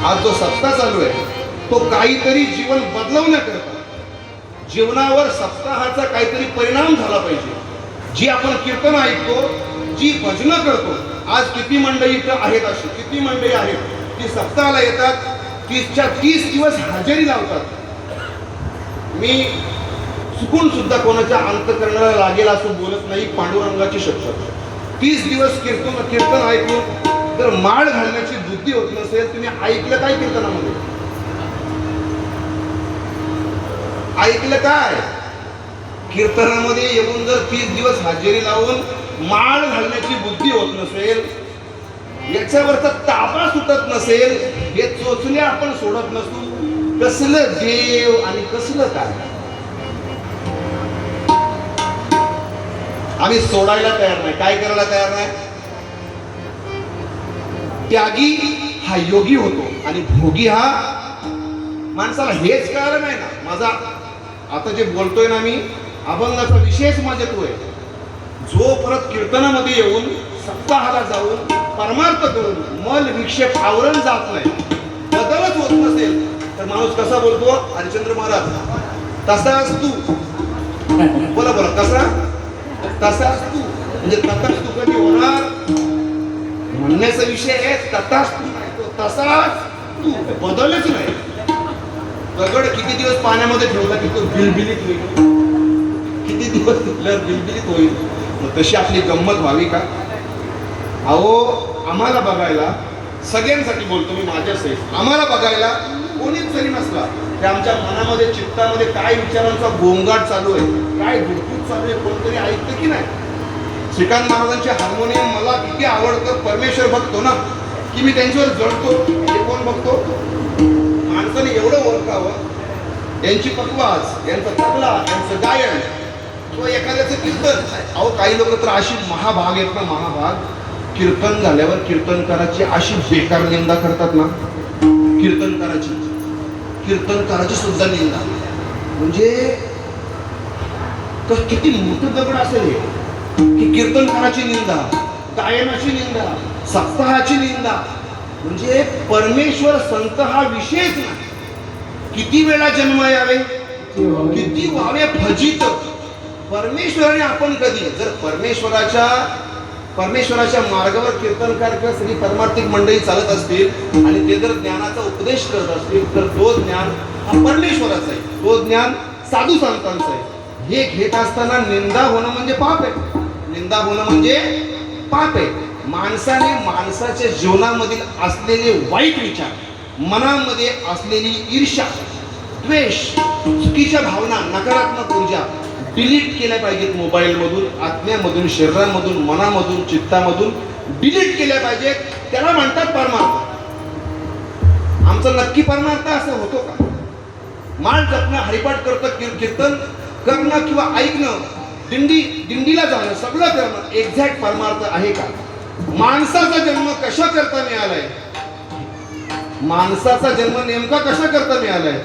आज जो सप्ताह चालू आहे तो काहीतरी जीवन बदलवण्याकरता, जीवनावर सप्ताहाचा काहीतरी परिणाम झाला पाहिजे. जी आपण कीर्तन ऐकतो, जी भजनं करतो, आज किती मंडळी इथं आहेत, अशी किती मंडळी आहेत की सप्ताहाला येतात, 30च्या 30 दिवस हजेरी लावतात. मी चुकून सुद्धा कोणाच्या अंतकरणाला लागेल असं बोलत नाही. पांडुरंगाची शपथ, 30 दिवस कीर्तन ऐकून जर माळ घालण्याची बुद्धी होत नसेल, तुम्ही ऐकलं काय कीर्तनामध्ये? ऐकलं काय? कीर्तनामध्ये येऊन जर 30 दिवस हजेरी लावून माळ घालण्याची बुद्धी होत नसेल, याच्यावरचा ताबा सुटत नसेल, हे चोचले आपण सोडत नसू, कसलं देव आणि कसलं काय आम्ही सोडायला तयार नाही. काय करायला तयार नाही? त्यागी हा योगी होतो आणि भोगी हा माणसाला. हेच कारण आहे ना माझा आता जे बोलतोय ना मी, अभंगाचा विशेष माझ्यात आहे. जो परत कीर्तनामध्ये येऊन सप्ताहाला जाऊन परमार्थ करून मल विक्षेप आवरण जात नाही, बदलच होत नसेल, तर माणूस कसा बोलतो? हरिश्चंद्र महाराज तसाच तू. बोला बोला, कसा? तसाच तू. म्हणजे तसाच तू कधी होणार म्हणण्याचा विषय आहे. तसाच तू नाही, तो तसाच तू, बदलच नाही. दगड किती दिवस पाण्यामध्ये ठेवला की तो बिलबिलीत होईल? किती दिवस ठेवल्यावर बिलबिलीत होईल? मग तशी आपली गंमत व्हावी का? अहो, आम्हाला बघायला, सगळ्यांसाठी बोलतो मी, माझ्या सहित, आम्हाला बघायला कोणीच जरी नसला की आमच्या मनामध्ये, चित्तामध्ये काय विचारांचा गोंगाट चालू आहे, काय धुडकूट चालू आहे, कोणतरी ऐकतं की नाही? श्रीकांत महाराजांचे हार्मोनियम मला किती आवडतं. परमेश्वर बघतो ना की मी त्यांच्यावर जळतो. हे कोण बघतो? माणसाने एवढं ओळखावं, यांची पकवाज, यांचा तबला, यांचं गायन, किंवा एखाद्याचं कीर्तन. अहो, काही लोक तर अशी महाभाग आहेत ना, महाभाग, कीर्तन झाल्यावर कीर्तनकाराची अशी बेकार निंदा करतात ना, कीर्तनकाराची सुद्धा निंदा. म्हणजे किती मोठं दगड असेल हे, की कीर्तनकाराची निंदा, गायनाची निंदा, सप्ताहाची निंदा. म्हणजे परमेश्वर संत हा विषयच नाही. किती वेळा जन्म यावे, किती व्हावे फजित. परमेश्वराने आपण कधी, जर परमेश्वराच्या मार्गावर कीर्तनकार किंवा सगळी परमार्थिक मंडळी चालत असतील आणि ते जर ज्ञानाचा उपदेश करत असतील, तर तो ज्ञान हा परमेश्वराचा आहे, तो ज्ञान साधू संतांचा आहे. हे घेत असताना निंदा होणं म्हणजे पाप आहे. निंदा होणं म्हणजे पाप आहे. माणसाने माणसाच्या जीवनामधील असलेले वाईट विचार, मनामध्ये असलेली ईर्ष्या, द्वेष, चुकीच्या भावना, नकारात्मक ऊर्जा डिलीट केल्या पाहिजेत. मोबाईलमधून, आत्म्यामधून, शरीरामधून, मनामधून, चित्तामधून डिलीट केल्या पाहिजेत. त्याला म्हणतात परमार्थ. आमचा नक्की परमार्थ असं होतो का? माळ जपणं, हरिपाठ करतं, कीर्तन करणं किंवा ऐकणं, दिंडीला जाणं, सगळं करणं एक्झॅक्ट परमार्थ आहे का? माणसाचा जन्म कशा करता मिळालाय? माणसाचा जन्म नेमका कशा करता मिळालाय?